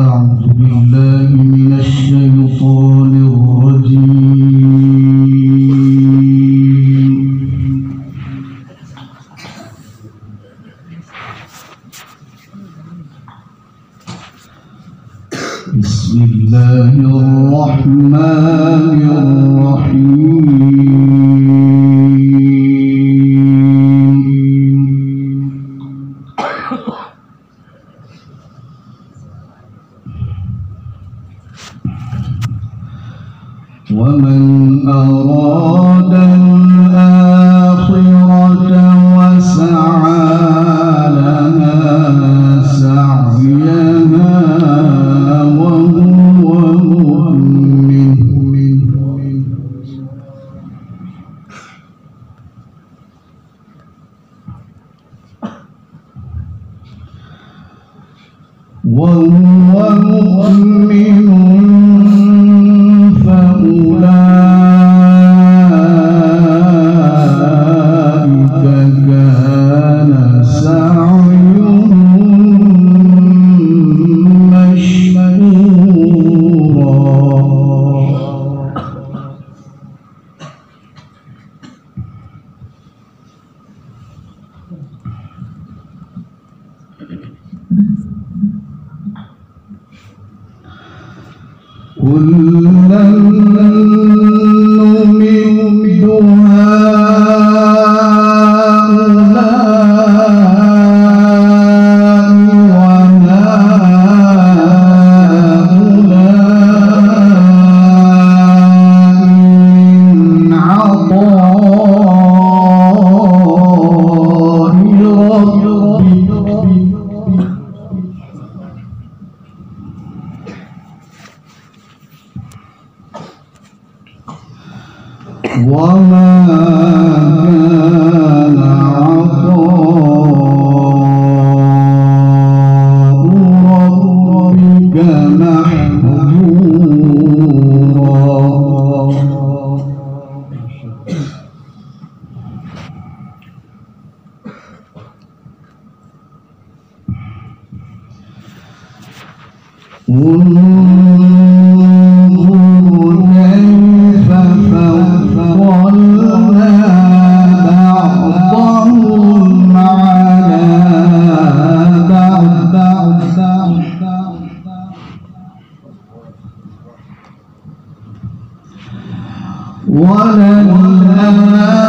أعوذ بالله من الشيطان الرجيم. بسم الله الرحمن الرحيم. ومن أراد الآخرة وسعى لها سعيها وهو مؤمن فأولئك كان سعيهم مشكورا. كلا نمد هؤلاء وهؤلاء من عطاء ربك وما كان عطاء ربك محظورا.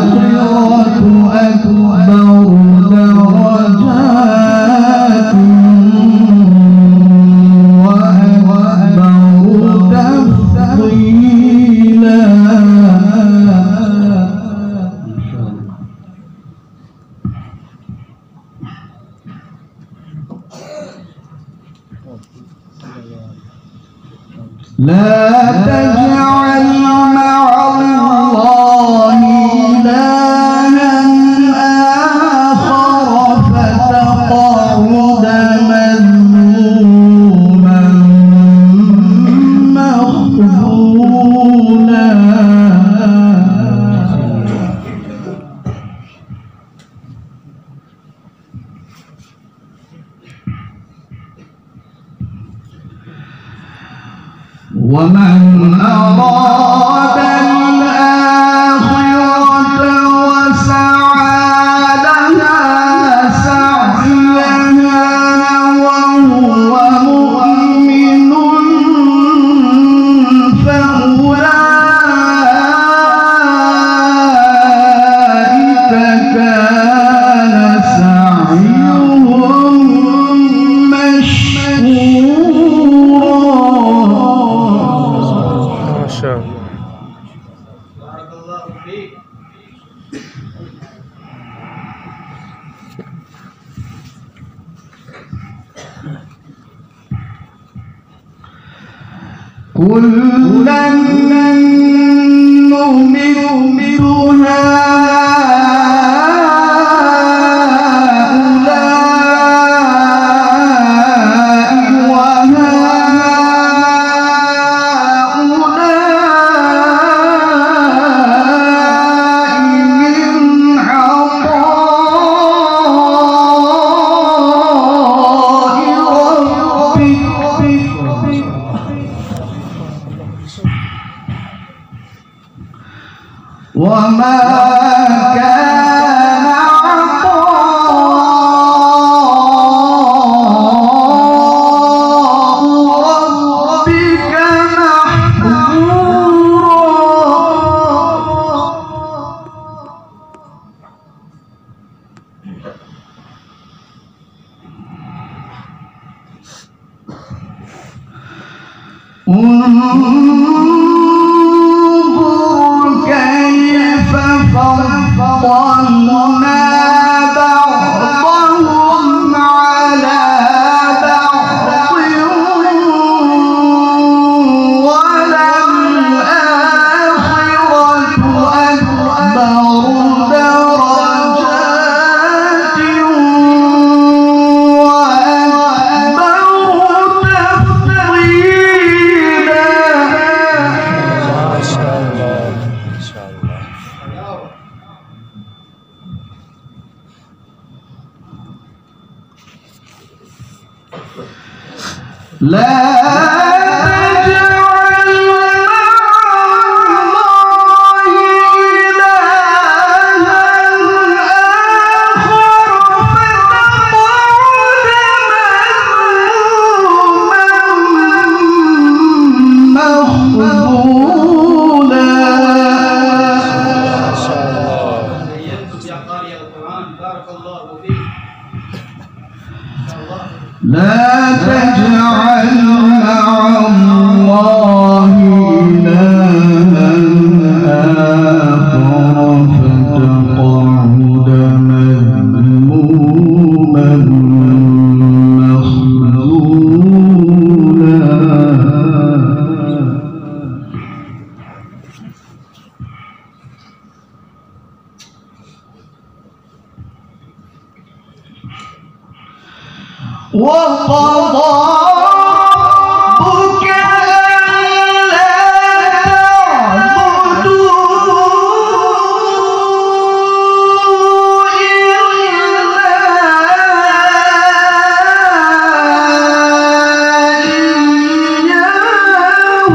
وللآخرة أكبر درجات وأكبر تفضيلا. لا تجعل مع الله إلها آخر فتقعد مذموما مخذولا. ومن أراد الآخرة وسعى لها سعيها وهو مؤمن فأولئك كان سعيهم مشكورا. بارك الله فيك. كلا نمد انظر كيف فضلنا بعضهم على بعض وللآخرة أكبر درجات وأكبر تفضيلا. ما شاء الله ما شاء الله. لا تجعل مع الله إلها آخر فتقعد مذموما مخذولا. ما شاء الله. زينتم يا قارئ القرآن بارك الله فيك. لا تجعل مع الله إلها آخر فتقعد مذموما مخذولا. وقضى ربك ألا تعبدوا إلا إياه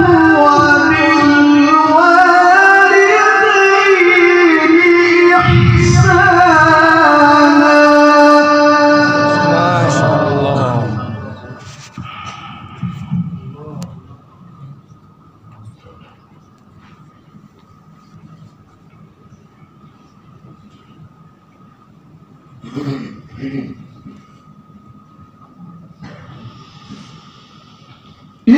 وبالوالدين إحسانا. ما شاء الله. إما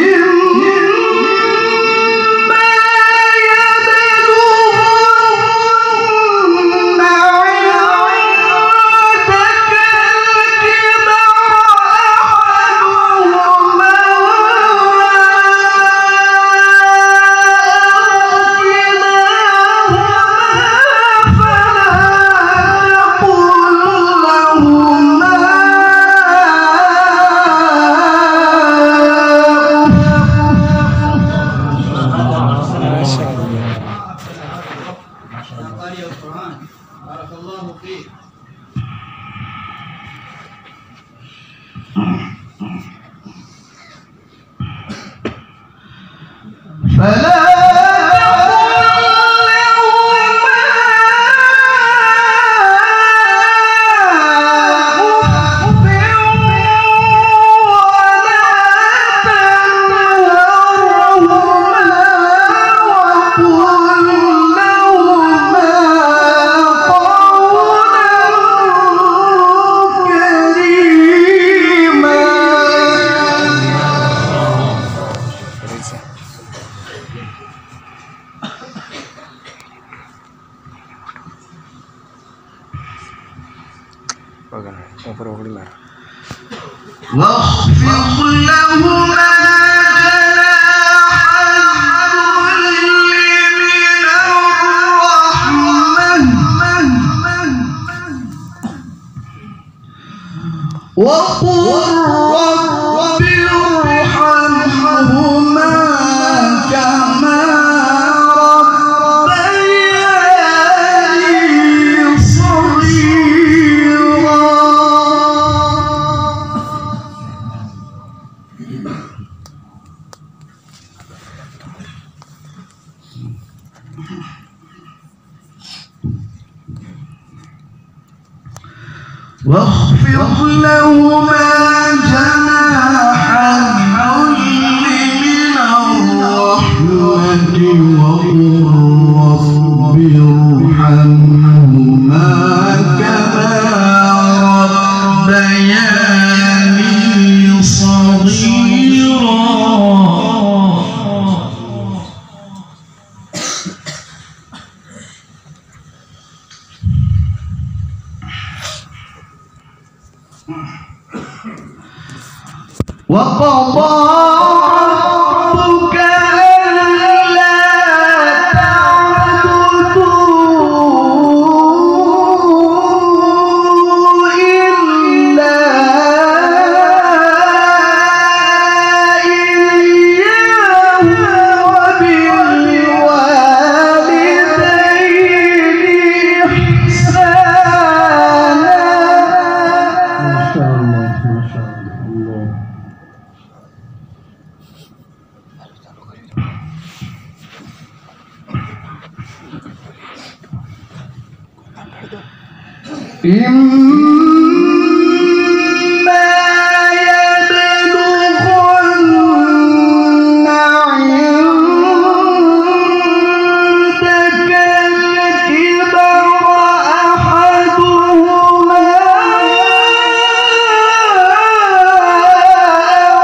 يبلغن عندك الكبر أحدهما أو كلاهما فلا تقل لهما ما شاء الله. يا قارئ القرآن بارك الله فيك. فلا واخفض لهما وقل رب ارحمهما كما ربياني صغيرا. واخفض لهما جناح الذل من الرحمة وقل رب ارحمهما كما ربياني صغيرا. وقضى ربك ألا تعبدوا إلا إياه وبالوالدين إحسانا. ما شاء الله ما شاء الله. إما يبلغن عندك الكبر أحدهما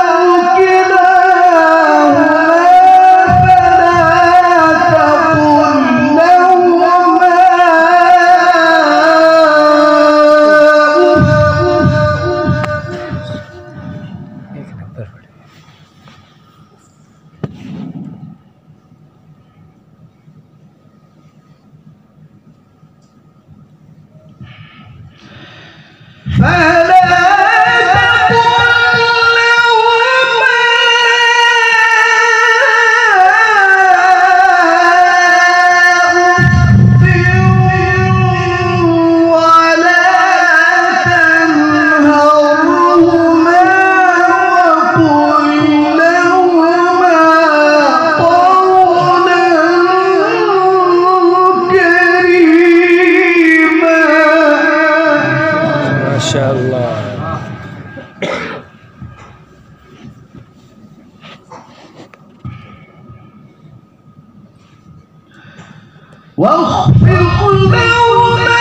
أو كلاهما فلا تقل لهما أف ولا تنهرهما وقل لهما قولا كريما. ما شاء الله. واخفض لهما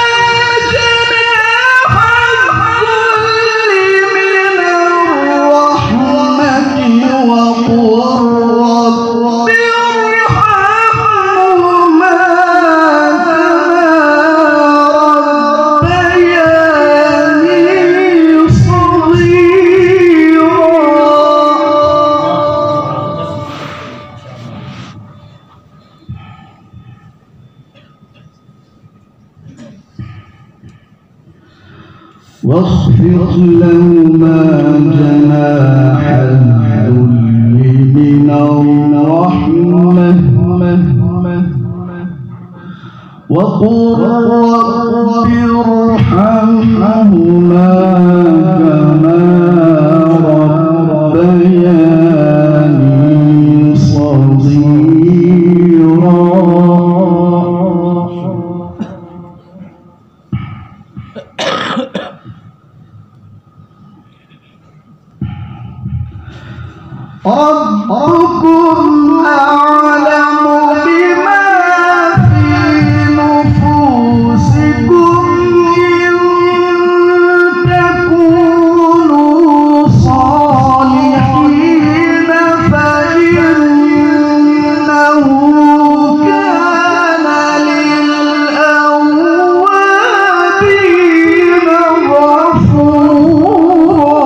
جناح الذل من الرحمة وقل رب ارحمهما كما ربياني صغيرا. واخفض لهما جناح الذل من الرحمة وقل رب ارحمهما كما ربياني صغيرا. ربكم أعلم بما في نفوسكم إن تكونوا صالحين فإنه كان للأوابين غفورا.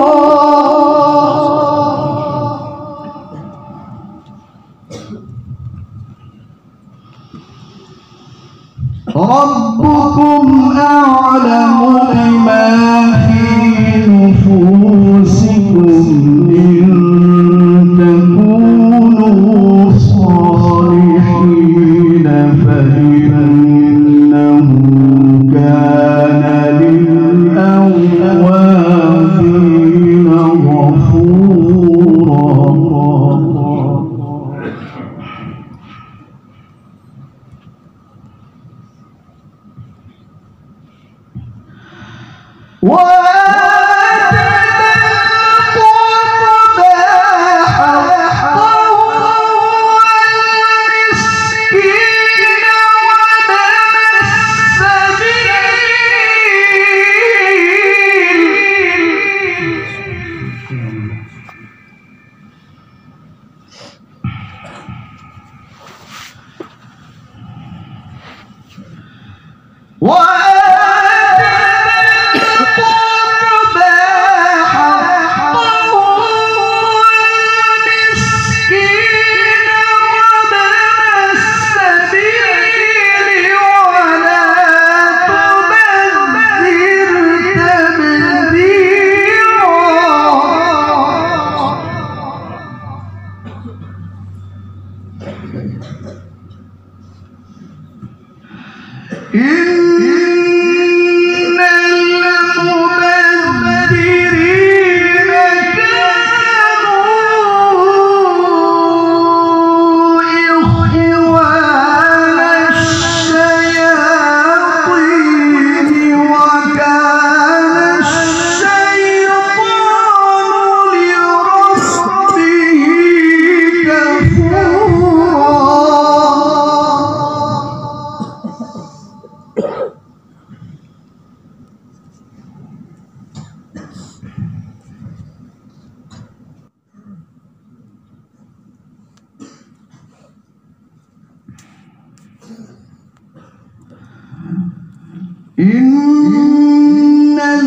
إن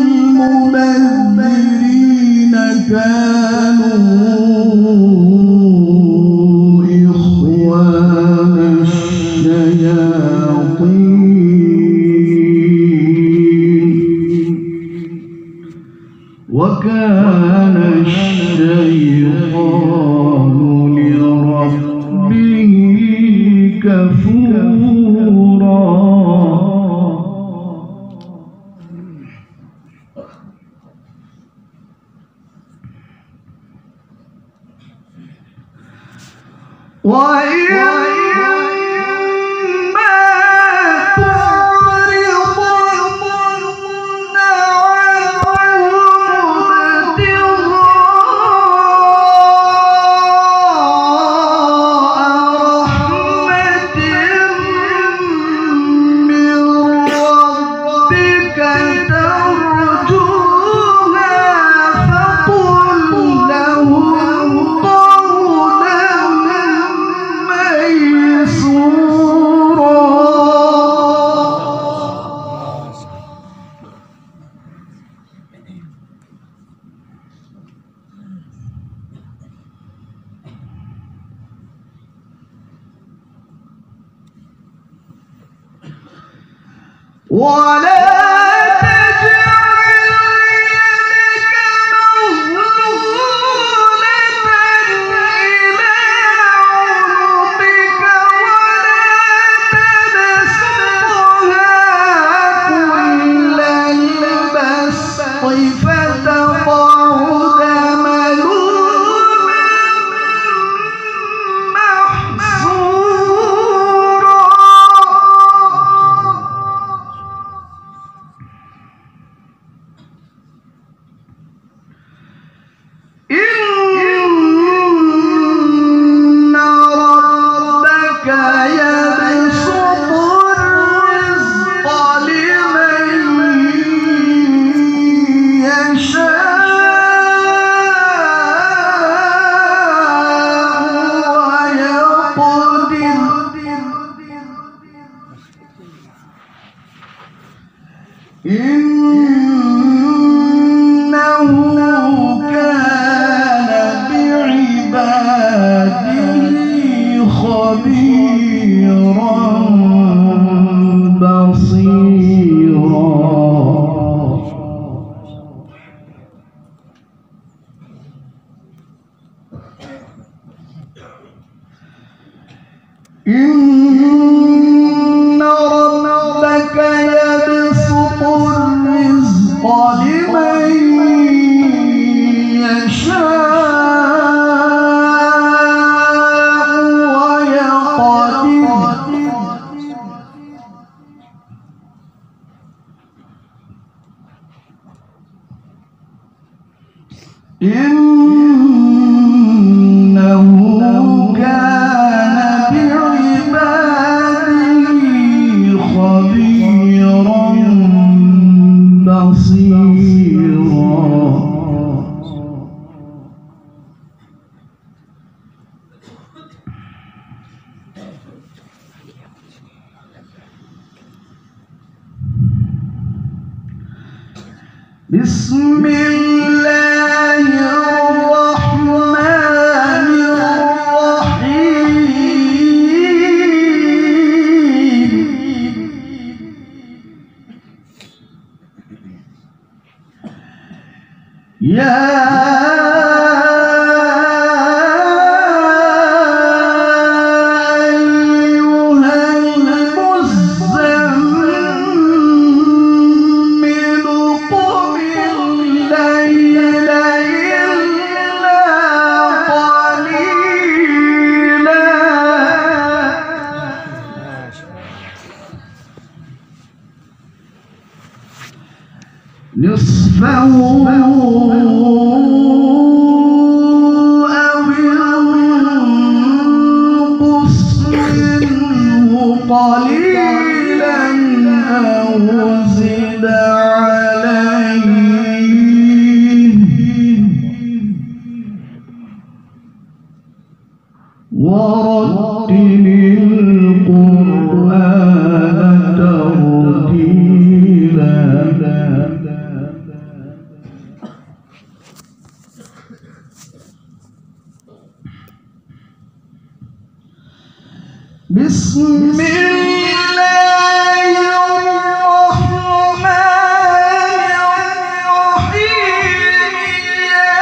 المبذرين كانوا إخوان الشياطين وكان الشيطان لربه كفورا. وإما تعرضن عنهم ابتغاء رحمة من ربك ترجوها فقل لهم ولا تجعل يدك مغلولة إلى عنقك ولا تبسطها كل البسط فتقعد ملوما محسورا. إن ربك يبسط الرزق لمن يشاء ويقدر إنه كان بعباده خبيرا بصيرا. إن ربك يبسط الرزق لمن يشاء ويقدر إنه كان بعباده خبيرا بصيرا. بسم الله الرحمن الرحيم. يا أيها المزمل بسم الله الرحمن الرحيم يا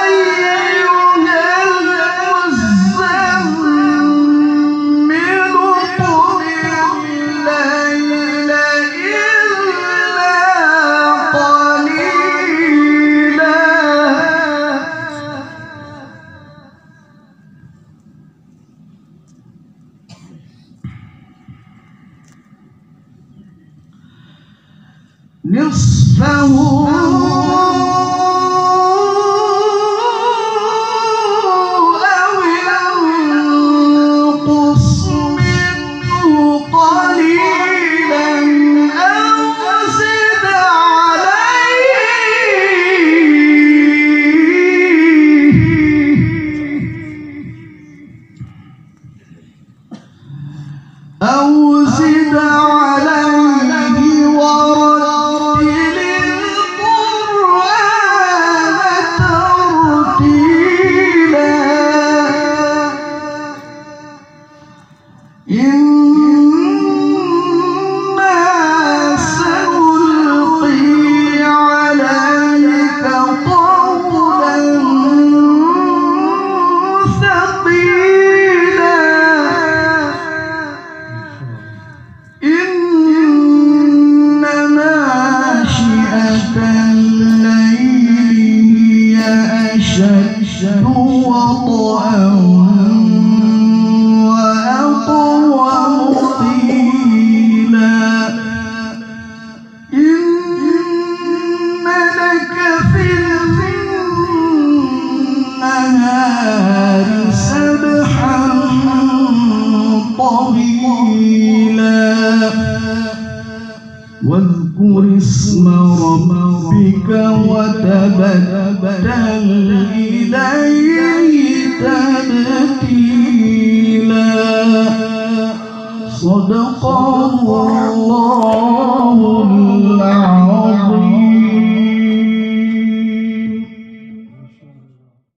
أيها المزمل قم الليل إلا قليلا نصفه أو انقص منه قليلا أو زد عليه ورتل القرآن ترتيلا إنا سنلقي عليك قولا ثقيلا إن ناشئة الليل هي أشد وطئا وأقوم قيلا إن لك في النهار سبحا طويلا واذكر اسم ربك وتبتل إليه تبتيلا صدق الله العظيم.